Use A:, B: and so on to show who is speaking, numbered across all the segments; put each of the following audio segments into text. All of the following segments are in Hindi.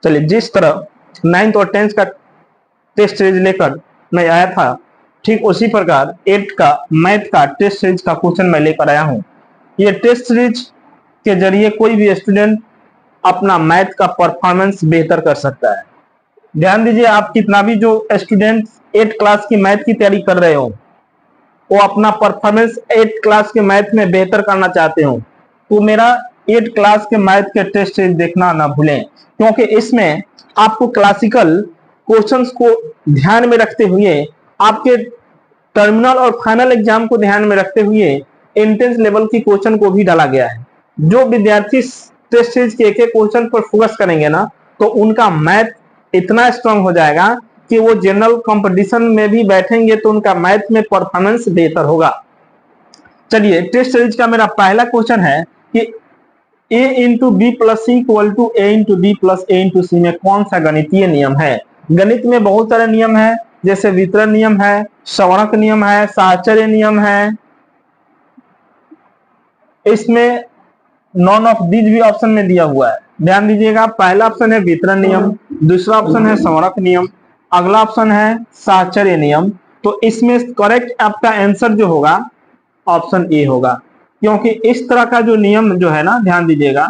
A: चलिए, जिस तरह 9th और 10th का टेस्ट सीरीज लेकर मैं आया था, ठीक उसी प्रकार 8 का मैथ का टेस्ट सीरीज का क्वेश्चन मैं लेकर आया हूं। ये टेस्ट सीरीज के जरिए कोई भी स्टूडेंट अपना मैथ का परफॉर्मेंस बेहतर कर सकता है। ध्यान दीजिए, आप कितना भी जो स्टूडेंट 8 क्लास की मैथ की तैयारी कर रहे हो, वो अपना परफॉर्मेंस 8 क्लास के मैथ में बेहतर करना चाहते हो, तो मेरा 8 क्लास के मैथ के टेस्ट सीरीज देखना ना भूलें, क्योंकि इसमें आपको क्लासिकल क्वेश्चंस को ध्यान में रखते हुए, आपके टर्मिनल और फाइनल एग्जाम को ध्यान में रखते हुए एंट्रेंस लेवल की क्वेश्चन को भी डाला गया है। जो विद्यार्थी टेस्ट सीरीज के एक एक क्वेश्चन पर फोकस करेंगे ना, तो उनका मैथ इतना स्ट्रांग हो जाएगा कि वो जनरल कंपटीशन में भी बैठेंगे तो उनका मैथ में परफॉर्मेंस बेहतर होगा। चलिए, टेस्ट सीरीज का मेरा पहला क्वेश्चन है कि a into B plus C equal to A into B plus A into C में कौन सा गणितीय नियम है। गणित में बहुत सारे नियम है, जैसे वितरण नियम है, सवणक नियम है, साहचर्य नियम है। इसमें नॉन ऑफ दीज भी ऑप्शन में दिया हुआ है। ध्यान दीजिएगा, पहला ऑप्शन है वितरण नियम, दूसरा ऑप्शन है सवणक नियम, अगला ऑप्शन है साहचर्य नियम। तो इसमें करेक्ट आपका आंसर जो होगा ऑप्शन ए होगा, क्योंकि इस तरह का जो नियम जो है ना, ध्यान दीजिएगा,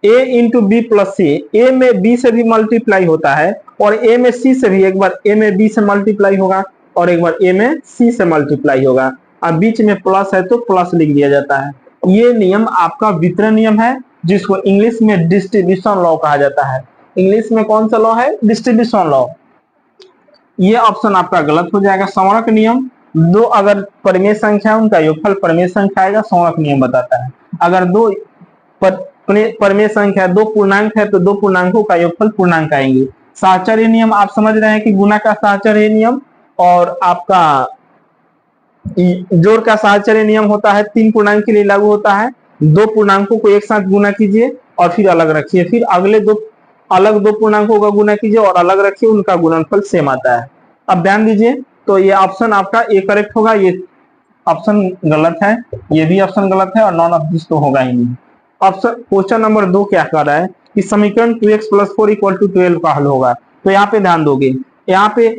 A: a इंटू बी प्लस सी, ए में b से भी मल्टीप्लाई होता है और a में c से भी, एक बार a में b से मल्टीप्लाई होगा और एक बार a में c से मल्टीप्लाई होगा। अब बीच में प्लस है तो प्लस लिख दिया जाता है। ये नियम आपका वितरण नियम है, जिसको इंग्लिश में डिस्ट्रीब्यूशन लॉ कहा जाता है। इंग्लिश में कौन सा लॉ है? Distribution law. ये ऑप्शन आपका गलत हो जाएगा। सवणक नियम, दो अगर परिमेय संख्या है उनका योगफल परिमेय संख्या आएगा, सवणक नियम बताता है। अगर दो परिमेय संख्या दो पूर्णांक है तो दो पूर्णांकों का योगफल पूर्णांक आएंगे। साहचर्य नियम आप समझ रहे हैं कि गुणा का साहचर्य नियम और आपका जोड़ का साहचर्य नियम होता है, 3 पूर्णांक के लिए लागू होता है। दो पूर्णांकों को एक साथ गुणा कीजिए और फिर अलग रखिए, फिर अगले दो पूर्णांकों का गुणा कीजिए और अलग रखिए, उनका गुणनफल सेम आता है। अब ध्यान दीजिए, तो ये ऑप्शन आपका ए करेक्ट होगा, ये ऑप्शन गलत है, ये भी ऑप्शन गलत है और नॉन ऑफ दिस तो होगा ही नहीं। ऑप्शन क्वेश्चन नंबर 2 क्या कर रहा है कि समीकरण 2x + 4 = 12 का हल होगा। तो यहाँ पे ध्यान दोगे, यहाँ पे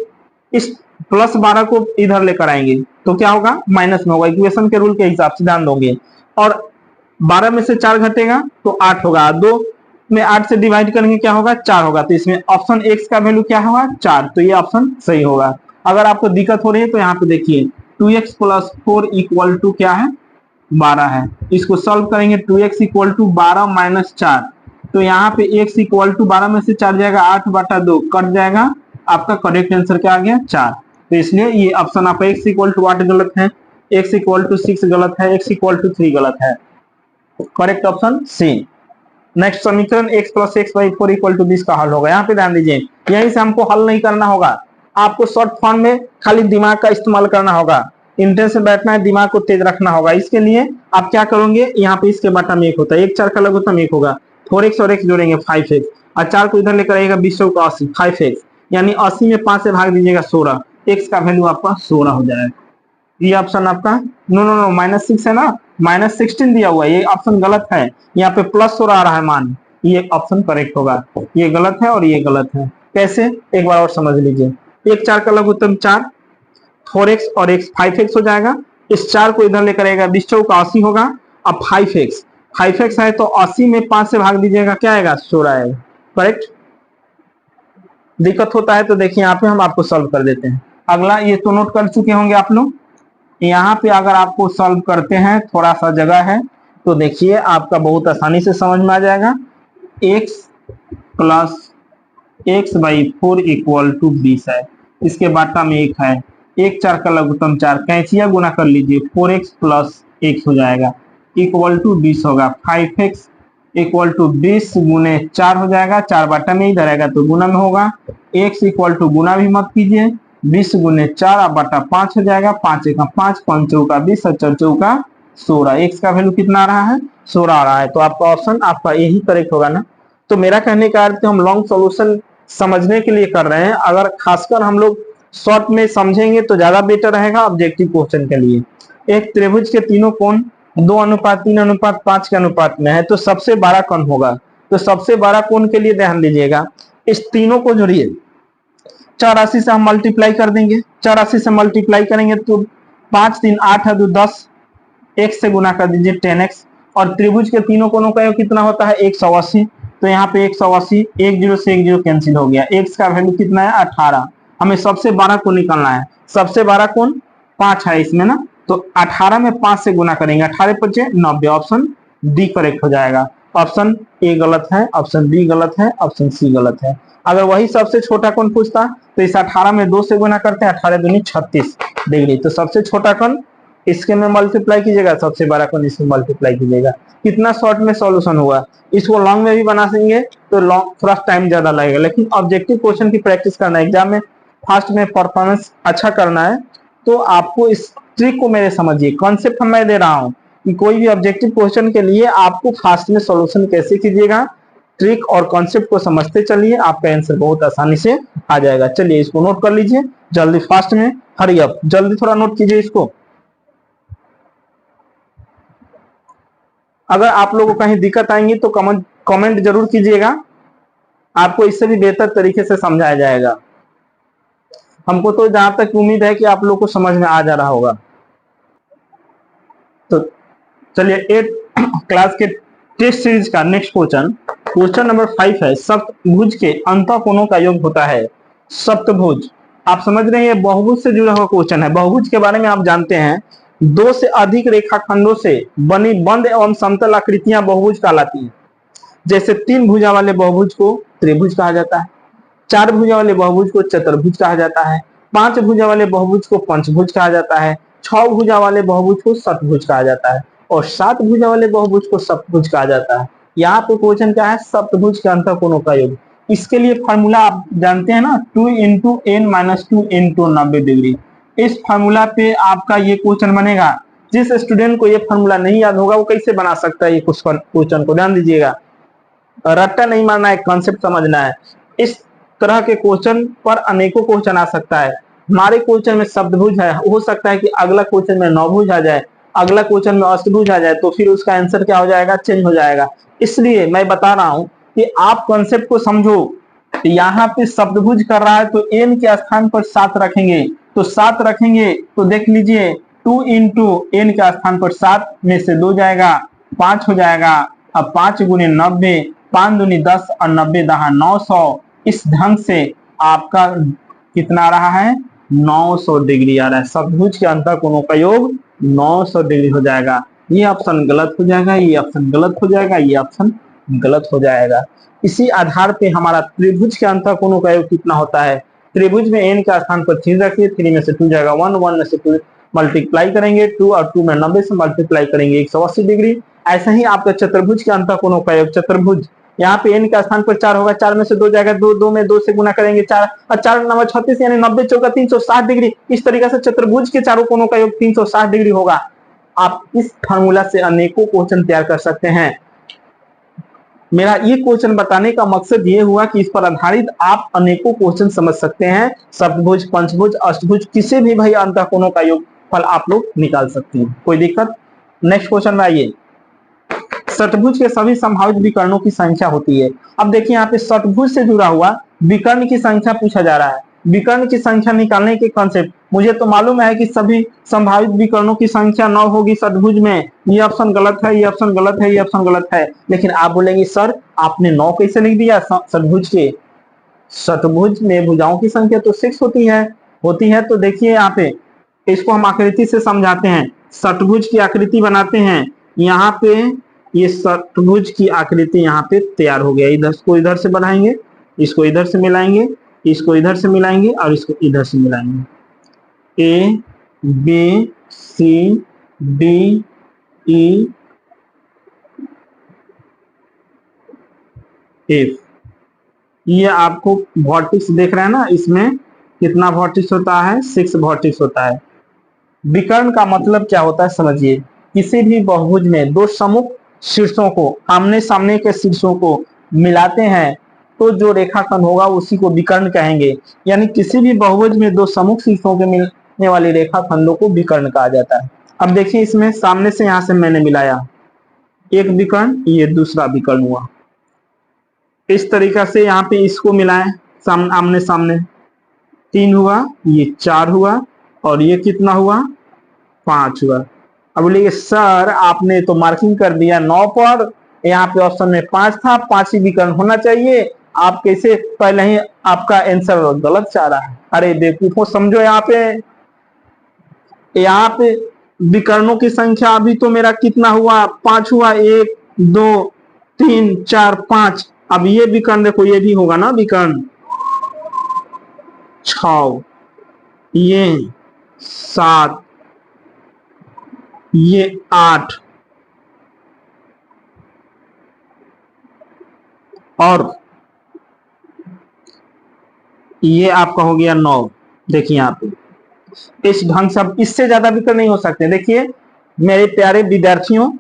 A: इस प्लस 12 को इधर लेकर आएंगे तो क्या होगा? माइनस में होगा, इक्वेशन के रूल के हिसाब से ध्यान दोगे। और 12 में से 4 घटेगा तो 8 होगा, 2 में 8 से डिवाइड करेंगे क्या होगा? 4 होगा। तो इसमें ऑप्शन x का वैल्यू क्या होगा? 4। तो ये ऑप्शन सही होगा। अगर आपको दिक्कत हो रही है तो यहाँ पे देखिए 2x + 4 = क्या है? 12 है। इसको सॉल्व करेंगे, 2x = 12 - 4। तो यहाँ पे x = 12 में से 4 जाएगा, 8/2 कट जाएगा। आपका करेक्ट आंसर क्या आ गया? 4। तो इसलिए ये ऑप्शन आपका x = 8 गलत है, x = 6 गलत है, x = 3 गलत है। Correct option C. नेक्स्ट समीकरण x + x/4 = 20 का हल होगा। यहाँ पे ध्यान दीजिए, यहीं से हमको हल नहीं करना होगा, आपको शॉर्ट फॉर्म में खाली दिमाग का इस्तेमाल करना होगा। इंट्रेंस में बैठना है, दिमाग को तेज रखना होगा। इसके लिए आप क्या करोगे, यहाँ पे इसके बटा में 1 होता है, 1 4 का लघुत्तम 1 होगा, 4x और x जोड़ेंगे 5x और 4 को इधर लेकर आएगा, 20 का 80, 5x यानी 80 में 5 से भाग दीजिएगा 16, x का वैल्यू आपका 16 हो जाएगा। ये ऑप्शन आपका नो -6 है ना, -16 दिया हुआ है, ये ऑप्शन गलत है। यहाँ पे +16 आ रहा है मान, ये ऑप्शन करेक्ट होगा। ये गलत है और ये गलत है। कैसे? एक बार और समझ लीजिए। 1 4 का लघुत्तम 4, 4x और x 5x हो जाएगा। इस 4 को इधर लेकर आएगा, 20 का 80 होगा। अब 5x है तो 80 में 5 से भाग दीजिएगा, क्या आएगा? 16 आएगा। करेक्ट। दिक्कत होता है तो देखिए यहाँ पे हम आपको सॉल्व कर देते हैं। अगला ये तो नोट कर चुके होंगे आप लोग। यहाँ पे अगर आपको सॉल्व करते हैं, थोड़ा सा जगह है तो देखिए आपका बहुत आसानी से समझ में आ जाएगा। x + x/4 = 20 है, इसके बाटा में 1 है, 1 4 का लघुत्तम 4, कैंचिया गुना कर लीजिए, 4x + x हो जाएगा = 20 होगा। 5x = 20 × 4 हो जाएगा, 4 बाटा में इधर आएगा तो गुना में होगा। x = गुना भी मत कीजिए, 20 × 4 बटा 5 हो जाएगा, 5 × 5 5 × 20 और 4 × 16। x का वैल्यू कितना आ रहा है? 16 आ रहा है। तो आपका ऑप्शन आपका यही करेक्ट होगा ना। तो मेरा कहने का अर्थ हम लॉन्ग सॉल्यूशन समझने के लिए कर रहे हैं, अगर खासकर हम लोग शॉर्ट में समझेंगे तो ज्यादा बेटर रहेगा ऑब्जेक्टिव क्वेश्चन के लिए। एक त्रिभुज के तीनों कोण 2:3:5 के अनुपात में है तो सबसे बड़ा कोण होगा तो सबसे बड़ा कोण के लिए ध्यान दीजिएगा, इस तीनों को जोड़िए, 84 से हम मल्टीप्लाई कर देंगे, 84 से मल्टीप्लाई करेंगे तो 5 3 8 है, तो 10, एक से गुना कर दीजिए 10x, और त्रिभुज के तीनों कोणों का योग कितना होता है 180, तो यहाँ पे 180, 10 से 10 कैंसिल हो गया, x का वैल्यू कितना है 18, हमें सबसे बड़ा कोण निकालना है, सबसे बड़ा कोण 5 है इसमें ना, तो 18 में 5 से गुना करेंगे, 18 5 90, ऑप्शन डी करेक्ट हो जाएगा। ऑप्शन ए गलत है, ऑप्शन बी गलत है, ऑप्शन सी गलत है। अगर वही सबसे छोटा कोण पूछता तो इस 18 में 2 से गुना करते हैं, 18 दूनी 36 डिग्री, तो सबसे छोटा कोण इसके में मल्टीप्लाई कीजिएगा, सबसे बड़ा कोण इसमें मल्टीप्लाई कीजिएगा। कितना शॉर्ट में सॉल्यूशन हुआ, इसको लॉन्ग में भी बना देंगे तो लॉन्ग थोड़ा टाइम ज्यादा लगेगा, लेकिन ऑब्जेक्टिव क्वेश्चन की प्रैक्टिस करना है, एग्जाम में फास्ट में परफॉर्मेंस अच्छा करना है, तो आपको इस ट्रिक को मेरे समझिए, कॉन्सेप्ट मैं दे रहा हूं कि कोई भी ऑब्जेक्टिव क्वेश्चन के लिए आपको फास्ट में सॉल्यूशन कैसे कीजिएगा, ट्रिक और कॉन्सेप्ट को समझते चलिए, आपका आंसर बहुत आसानी से आ जाएगा। चलिए इसको नोट कर लीजिए जल्दी, फास्ट में, हरी अप, जल्दी थोड़ा नोट कीजिए इसको। अगर आप लोगों को कहीं दिक्कत आएंगी तो कमेंट जरूर कीजिएगा, आपको इससे भी बेहतर तरीके से समझाया जाएगा। हमको तो जहां तक उम्मीद है कि आप लोग को समझ में आ जा रहा होगा। तो चलिए 8 क्लास के टेस्ट सीरीज का नेक्स्ट क्वेश्चन नंबर 5 है, सप्तभुज के अंतःकोणों का योग होता है। सप्तभुज आप समझ रहे हैं, ये बहुभुज से जुड़ा हुआ क्वेश्चन है। बहुभुज के बारे में आप जानते हैं, 2 से अधिक रेखाखंडों से बनी बंद एवं समतल आकृतियां बहुभुज कहलाती हैं। जैसे 3 भुजा वाले बहुभुज को त्रिभुज कहा जाता है, 4 भुजा वाले बहुभुज को चतुर्भुज कहा जाता है, 5 भुजा वाले बहुभुज को पंचभुज कहा जाता है, 6 भुजा वाले बहुभुज को षटभुज कहा जाता है, और 7 भुजा वाले बहुभुज को सप्तभुज कहा जाता है। यहाँ पे क्वेश्चन क्या है, सप्तभुज के अंतःकोणों का योग। इसके लिए फॉर्मूला आप जानते हैं ना, 2 into n minus 2 into 90 degree. इस फॉर्मूला पे आपका ये क्वेश्चन बनेगा। जिस स्टूडेंट को ये फॉर्मूला नहीं याद होगा वो कैसे बना सकता है ये क्वेश्चन को, ध्यान दीजिएगा, रट्टा नहीं मारना है, कॉन्सेप्ट समझना है। इस तरह के क्वेश्चन पर अनेकों क्वेश्चन आ सकता है। हमारे क्वेश्चन में सप्तभुज है, हो सकता है कि अगला क्वेश्चन में नौभुज आ जाए, अगला क्वेश्चन में अष्टभुज आ जाए, तो फिर उसका आंसर क्या हो जाएगा, चेंज हो जाएगा। इसलिए मैं बता रहा हूं कि आप कॉन्सेप्ट को समझो। यहाँ पे सप्तभुज कर रहा है तो एन के स्थान पर 7 रखेंगे, तो 7 रखेंगे तो देख लीजिए 2 इंटू एन के स्थान पर 7 में से 2 जाएगा, 5 हो जाएगा। अब 5 गुने 90, 5 दूनी 10 और 90 दहा 900। इस ढंग से आपका कितना आ रहा है, 900 डिग्री आ रहा है। सप्तभुज के अंतःकोणों का योग 900 डिग्री हो जाएगा। ये ऑप्शन गलत हो जाएगा, ये ऑप्शन गलत हो जाएगा, ये ऑप्शन गलत हो जाएगा। इसी आधार पे हमारा त्रिभुज के अंतःकोणों का योग कितना होता है, त्रिभुज में एन के स्थान पर 3 रखिए, 3 में से 2 जाएगा 1, 1 में से 2 मल्टीप्लाई करेंगे 2, और 2 में 90 से मल्टीप्लाई करेंगे 180 डिग्री। ऐसा ही आपका चतुर्भुज के अंतःकोणों का योग, चतुर्भुज यहाँ पे एन के स्थान पर 4 होगा, 4 में से 2 जाएगा 2, 2 में 2 से गुना करेंगे 4, और 4 9 36 यानी 90 चौका 360 डिग्री। इस तरीके से चतुर्भुज के चारों कोणों का योग 360 डिग्री होगा। आप इस फार्मूला से अनेकों क्वेश्चन तैयार कर सकते हैं। मेरा ये क्वेश्चन बताने का मकसद ये हुआ कि इस पर आधारित आप अनेकों क्वेश्चन समझ सकते हैं। सप्तभुज, पंचभुज, अष्टभुज, किसी भी भाई अंतःकोणों का योगफल आप लोग निकाल सकते हैं, कोई दिक्कत। नेक्स्ट क्वेश्चन में आइए, षटभुज के सभी संभावित विकर्णों की संख्या होती है। अब देखिए यहाँ पे षटभुज से जुड़ा हुआ विकर्ण की संख्या पूछा जा रहा है। विकर्ण की संख्या निकालने के कॉन्सेप्ट मुझे तो मालूम है कि सभी संभावित विकर्णों की संख्या 9 होगी षटभुज में। ये ऑप्शन गलत है, ये ऑप्शन गलत है, ये ऑप्शन गलत है। लेकिन आप बोलेंगे सर आपने 9 कैसे लिख दिया षटभुज के? षटभुज में भुजाओं की संख्या तो 6 होती है। तो देखिए यहाँ पे इसको हम आकृति से समझाते हैं। षटभुज की आकृति बनाते हैं, यहाँ पे ये षटभुज की आकृति यहाँ पे तैयार हो गया। इधर को इधर से बनाएंगे, इसको इधर से मिलाएंगे, इसको इधर से मिलाएंगे और इसको इधर से मिलाएंगे। A B C D E F, ये आपको वर्टेक्स देख रहे हैं ना, इसमें कितना वर्टेक्स होता है, 6 वर्टेक्स होता है। विकर्ण का मतलब क्या होता है समझिए, किसी भी बहुभुज में 2 सम्मुख शीर्षों को, आमने सामने के शीर्षों को मिलाते हैं तो जो रेखाखंड होगा उसी को विकर्ण कहेंगे। यानी किसी भी बहुभुज में 2 सम्मुख शीर्षों के मिलने वाली रेखाखंडों को विकर्ण कहा जाता है। अब देखिए इसमें सामने से यहां से मैंने मिलाया, एक विकर्ण, ये दूसरा विकर्ण हुआ। इस तरीका से यहाँ पे इसको मिलाएं आमने सामने, 3 हुआ, ये 4 हुआ और ये कितना हुआ, 5 हुआ। अब बोलिए सर आपने तो मार्किंग कर दिया 9 पर, यहाँ पे ऑप्शन में 5 था, 5 ही विकर्ण होना चाहिए, आप कैसे पहले ही आपका आंसर गलत चाह रहा है। अरे बेवकूफो, समझो यहाँ पे विकर्णों की संख्या अभी तो मेरा कितना हुआ, 5 हुआ, 1 2 3 4 5। अब ये विकर्ण देखो, ये भी होगा ना विकर्ण, 6, ये 7, ये 8 और ये आपका हो गया 9। देखिए यहाँ पे इस ढंग से, अब इससे ज्यादा विकर्ण नहीं हो सकते। देखिए मेरे प्यारे विद्यार्थियों,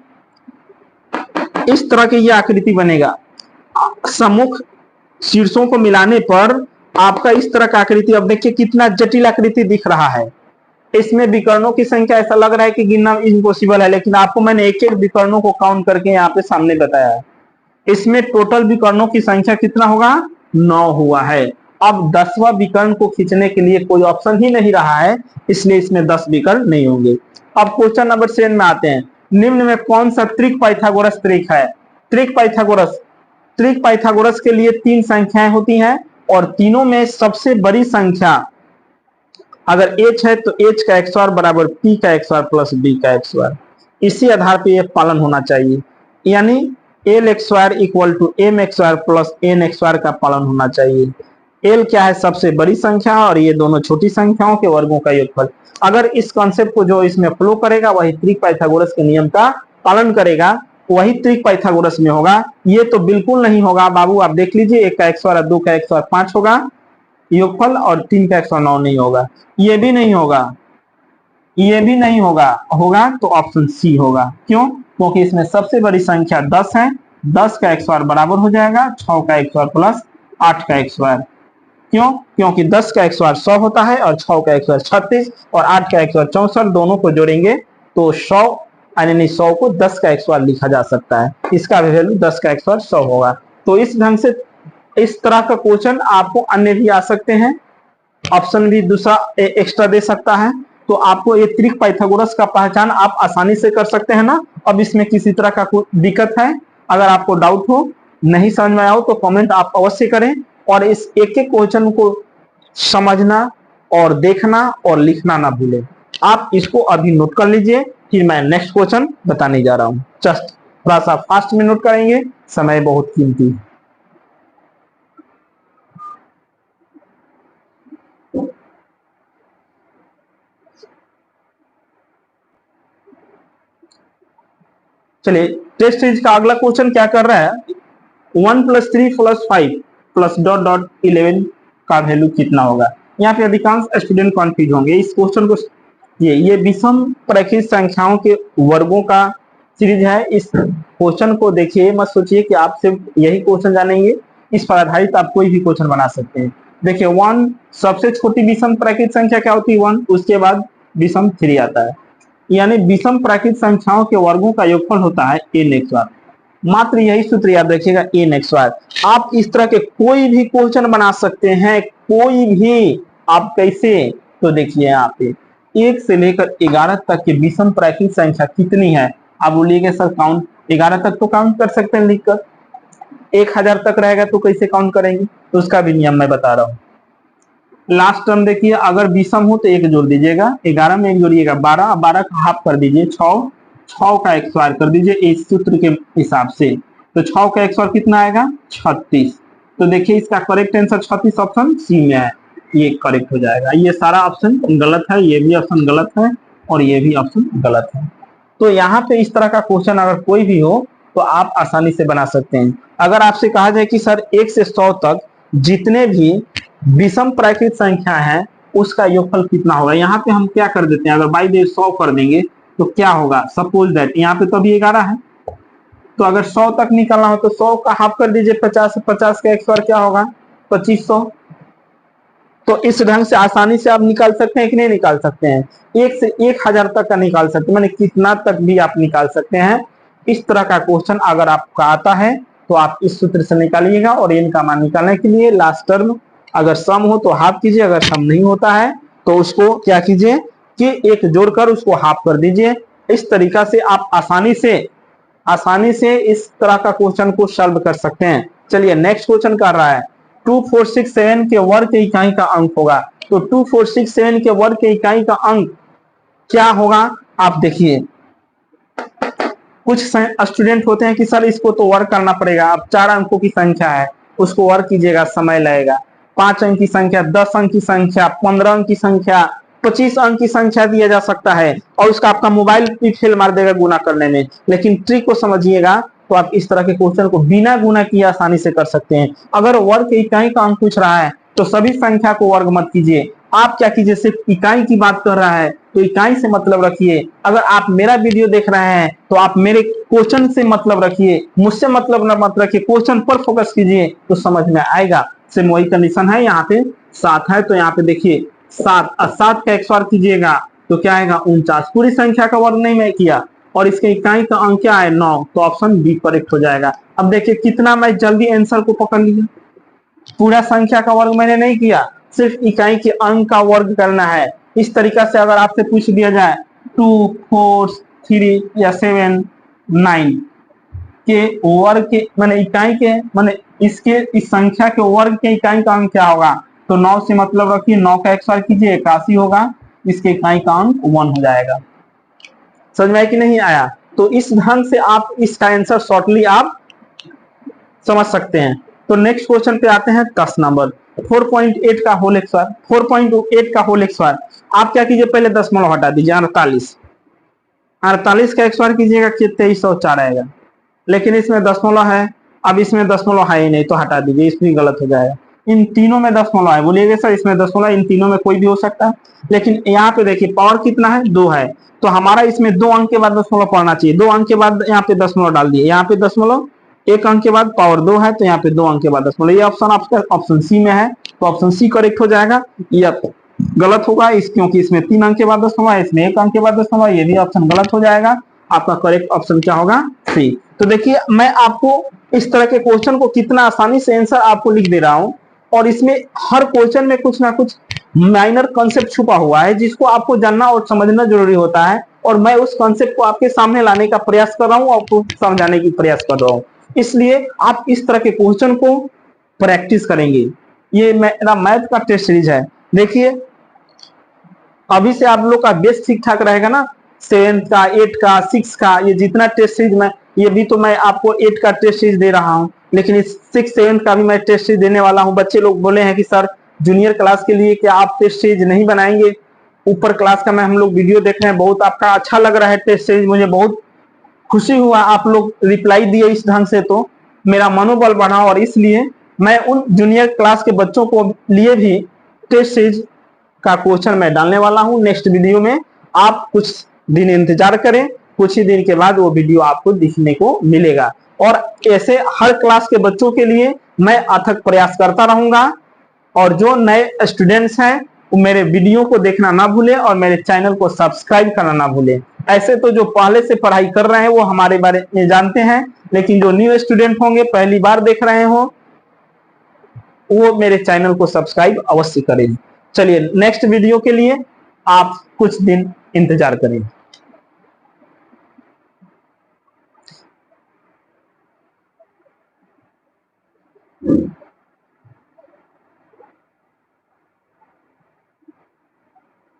A: इस तरह की यह आकृति बनेगा। सम्मुख शीर्षों को मिलाने पर आपका इस तरह का आकृति, अब देखिए कितना जटिल आकृति दिख रहा है। इसमें विकर्णों की संख्या ऐसा लग रहा है कि गिनना इम्पॉसिबल है, लेकिन आपको मैंने एक एक विकर्णों को काउंट करके यहाँ पे सामने बताया है। इसमें टोटल विकर्णों की संख्या कितना होगा, 9 हुआ है। अब 10वां विकर्ण को खींचने के लिए कोई ऑप्शन ही नहीं रहा है, इसलिए इसमें 10 विकर्ण नहीं होंगे। अब क्वेश्चन नंबर 7 में आते हैं। निम्न में कौन सा त्रिक पाइथागोरस त्रिक है। त्रिक पाइथागोरस के लिए 3 संख्याएं होती हैं और तीनों में सबसे बड़ी संख्या अगर h है तो h का XOR बराबर p का XOR प्लस b का XOR। इसी आधार पर यह पालन होना चाहिए, यानी l XOR equal to m XOR plus n XOR का पालन होना चाहिए। l क्या है, सबसे बड़ी संख्या, और ये दोनों छोटी संख्याओं के वर्गों का योगफल। अगर इस कॉन्सेप्ट को जो इसमें फ्लो करेगा वही त्रिक पाइथागोरस के नियम का पालन करेगा, वही त्रिक पाइथागोरस में होगा। ये तो बिल्कुल नहीं होगा बाबू, आप देख लीजिए, 1 का XOR 2 का XOR 5 होगा योगफल, और 3 का XOR 9 नहीं होगा। ये भी नहीं होगा, ये भी नहीं होगा, होगा तो ऑप्शन सी होगा। क्यों, क्योंकि इसमें सबसे बड़ी संख्या 10 है, 10 का XOR बराबर हो जाएगा 6 का XOR प्लस 8 का XOR। क्यों, क्योंकि 10 का XOR 100 होता है और 6 का XOR 36 और 8 का XOR 64, दोनों को जोड़ेंगे तो 100, यानी 100 को 10 का XOR लिखा जा सकता है। इसका भी वैल्यू 10 का XOR 100 होगा। तो इस ढंग से इस तरह का क्वेश्चन आपको अन्य भी आ सकते हैं, ऑप्शन भी दूसरा एक्स्ट्रा दे सकता है। तो आपको ये त्रिक पाइथागोरस का पहचान आप आसानी से कर सकते हैं ना। अब इसमें किसी तरह का कोई दिक्कत है, अगर आपको डाउट हो, नहीं समझ में आया हो, तो कमेंट आप अवश्य करें, और इस एक एक क्वेश्चन को समझना और देखना और लिखना ना भूलें। आप इसको अभी नोट कर लीजिए, फिर मैं नेक्स्ट क्वेश्चन बताने जा रहा हूं। जस्ट थोड़ा सा फास्ट में नोट करेंगे, समय बहुत कीमती है। चलिए, टेस्ट सीरीज का अगला क्वेश्चन क्या कर रहा है, 1 + 3 + 5 + डॉट डॉट 11 का वैल्यू कितना होगा। यहाँ पे अधिकांश स्टूडेंट कंफ्यूज होंगे इस क्वेश्चन को। ये विषम प्रकृत संख्याओं के वर्गों का सीरीज है। इस क्वेश्चन को देखिए, मत सोचिए कि आप सिर्फ यही क्वेश्चन जानेंगे, इस पर आधारित आप कोई भी क्वेश्चन बना सकते हैं। देखिए 1 सबसे छोटी विषम प्राकृत संख्या क्या होती है, 1, उसके बाद विषम 3 आता है, यानी विषम प्राकृत संख्याओं के वर्गों का योगफल होता है n XOR। मात्र यही सूत्र याद रखिएगा, n XOR। आप इस तरह के कोई भी क्वेश्चन बना सकते हैं, कोई भी। आप कैसे, तो देखिए यहाँ पे 1 से लेकर 11 तक की विषम प्राकृत संख्या कितनी है। आप बोलिएगा सर काउंट 11 तक तो काउंट कर सकते हैं लिखकर, 1000 तक रहेगा तो कैसे काउंट करेंगे, तो उसका भी नियम मैं बता रहा हूँ। लास्ट टर्म देखिए, अगर विषम हो तो 1 जोड़ दीजिएगा, 11 में 1 जोड़िएगा 12, 12 का हाफ कर दीजिए 6, 6 का XOR कर दीजिए इस सूत्र के हिसाब से, तो 6 का XOR कितना आएगा, 36। तो देखिए इसका करेक्ट आंसर 36 ऑप्शन सी में है, ये करेक्ट हो जाएगा। ये सारा ऑप्शन गलत है, ये भी ऑप्शन गलत है और ये भी ऑप्शन गलत है। तो यहाँ पे इस तरह का क्वेश्चन अगर कोई भी हो तो आप आसानी से बना सकते हैं। अगर आपसे कहा जाए कि सर 1 से 100 तक जितने भी विषम प्राकृत संख्या है उसका योगफल कितना होगा, यहाँ पे हम क्या कर देते हैं, अगर बाई दे 100 कर देंगे तो क्या होगा, सपोज दैट यहाँ पे तो अभी 11 है, तो अगर 100 तक निकालना हो तो 100 का हाफ कर दीजिए 50, 50 का XOR क्या होगा, 2500। तो इस ढंग से आसानी से आप निकाल सकते हैं कि नहीं निकाल सकते हैं, 1 से 1000 तक का निकाल सकते हैं, माने कितना तक भी आप निकाल सकते हैं। इस तरह का क्वेश्चन अगर आपका आता है तो आप इस सूत्र से निकालिएगा और n का मान निकालने के लिए लास्ट टर्म अगर सम हो तो हाफ कीजिए, अगर सम नहीं होता है तो उसको क्या कीजिए कि एक जोड़कर उसको हाफ कर दीजिए। इस तरीका से आप आसानी से इस तरह का क्वेश्चन को सॉल्व कर सकते हैं। चलिए नेक्स्ट क्वेश्चन कर रहा है 2467 के वर्ग के इकाई का अंक होगा। तो 2467 के वर्ग के इकाई का अंक क्या होगा आप देखिए। कुछ स्टूडेंट होते हैं कि सर इसको तो वर्क करना पड़ेगा, अब 4 अंकों की संख्या है उसको वर्क कीजिएगा, समय लगेगा। 5 अंक की संख्या, 10 अंक की संख्या, 15 अंक की संख्या, 25 अंक की संख्या दिया जा सकता है और उसका आपका मोबाइल भी फेल मार देगा गुना करने में। लेकिन ट्रिक को समझिएगा तो आप इस तरह के क्वेश्चन को बिना गुना किए आसानी से कर सकते हैं। अगर वर्ग के इकाई का अंक पूछ रहा है तो सभी संख्या को वर्ग मत कीजिए, आप क्या कीजिए सिर्फ इकाई की बात कर रहा है तो इकाई से मतलब रखिए। अगर आप मेरा वीडियो देख रहे हैं तो आप मेरे क्वेश्चन से मतलब रखिए, मुझसे मतलब न मत रखिए, क्वेश्चन पर फोकस कीजिए तो समझ में आएगा। सिर्फ वही कंडीशन है। यहाँ पे 7 है तो यहाँ पे देखिए 7 का XOR कीजिएगा तो क्या आएगा 49। पूरी संख्या का वर्ग नहीं मैं किया और इसके इकाई का अंक क्या है 9, तो ऑप्शन बी करेक्ट हो जाएगा। अब देखिए कितना मैं जल्दी आंसर को पकड़ लिया। पूरा संख्या का वर्ग मैंने नहीं किया, सिर्फ इकाई के अंक का वर्ग करना है। इस तरीका से अगर आपसे पूछ दिया जाए 2, 4, 3 या 7, 9 के वर्ग के माने इकाई के माने इसके इस संख्या के वर्ग के इकाई का अंक क्या होगा, तो 9 से मतलब रखिए, 9 का XOR कीजिए 81 होगा, इसके इकाई का अंक 1 हो जाएगा। समझ में आया कि नहीं आया? तो इस ढंग से आप इसका आंसर शॉर्टली आप समझ सकते हैं। तो नेक्स्ट क्वेश्चन पे आते हैं 10 नंबर 4.8 का होल XOR। 4.8 का होल XOR आप क्या कीजिए पहले दशमलव हटा दीजिए 48 का XOR कीजिएगा कि 2304 आएगा, लेकिन इसमें दशमलव है, अब इसमें दशमलव है ही नहीं तो हटा दीजिए, इसमें गलत हो जाएगा। इन तीनों में दशमलव है, बोलिएगा सर इसमें दशमलव, इन तीनों में कोई भी हो सकता है, लेकिन यहाँ पे देखिए पावर कितना है 2 है तो हमारा इसमें 2 अंक के बाद दशमलव पढ़ना चाहिए। 2 अंक के बाद यहाँ पे दशमलव डाल दिए, यहाँ पे दशमलव, 1 अंक के बाद पावर 2 है तो यहाँ पे 2 अंक के बाद दशमलव। ये ऑप्शन आपका ऑप्शन सी में है तो ऑप्शन सी करेक्ट हो जाएगा। ये गलत होगा इस क्योंकि इसमें 3 अंक के बाद दशमलव है, इसमें 1 अंक के बाद दशमलव, ये भी ऑप्शन गलत हो जाएगा। आपका करेक्ट ऑप्शन क्या होगा सी। तो देखिए मैं आपको इस तरह के क्वेश्चन को कितना आसानी से आंसर आपको लिख दे रहा हूं और इसमें हर क्वेश्चन में कुछ ना कुछ माइनर कॉन्सेप्ट छुपा हुआ है जिसको आपको जानना और समझना जरूरी होता है, और मैं उस कॉन्सेप्ट को आपके सामने लाने का प्रयास कर रहा हूं, आपको समझाने की प्रयास कर रहा हूं। इसलिए आप इस तरह के क्वेश्चन को प्रैक्टिस करेंगे। ये मेरा मैथ का टेस्ट सीरीज है, देखिए अभी से आप लोग का बेस ठीक ठाक रहेगा ना, 7 का 8 का 6 का ये जितना टेस्ट सीरीज में, ये भी तो मैं आपको 8 का टेस्ट सीरीज दे रहा हूं, लेकिन इस 6 7 का भी मैं टेस्ट सीरीज देने वाला हूं। बच्चे लोग बोले हैं कि सर जूनियर क्लास के लिए क्या आप टेस्ट सीरीज नहीं बनाएंगे, ऊपर क्लास का मैं हम लोग वीडियो देख रहे हैं, बहुत आपका अच्छा लग रहा है टेस्ट सीरीज, मुझे बहुत खुशी हुआ आप लोग रिप्लाई दिए इस ढंग से, तो मेरा मनोबल बढ़ा और इसलिए मैं उन जूनियर क्लास के बच्चों को लिए भी टेस्ट सीरीज का क्वेश्चन मैं डालने वाला हूं नेक्स्ट वीडियो में। आप कुछ दिन इंतजार करें, कुछ ही दिन के बाद वो वीडियो आपको दिखने को मिलेगा और ऐसे हर क्लास के बच्चों के लिए मैं अथक प्रयास करता रहूंगा। और जो नए स्टूडेंट्स हैं वो मेरे वीडियो को देखना ना भूलें और मेरे चैनल को सब्सक्राइब करना ना भूलें। ऐसे तो जो पहले से पढ़ाई कर रहे हैं वो हमारे बारे में जानते हैं, लेकिन जो न्यू स्टूडेंट होंगे पहली बार देख रहे हो वो मेरे चैनल को सब्सक्राइब अवश्य करें। चलिए नेक्स्ट वीडियो के लिए आप कुछ दिन इंतजार करें।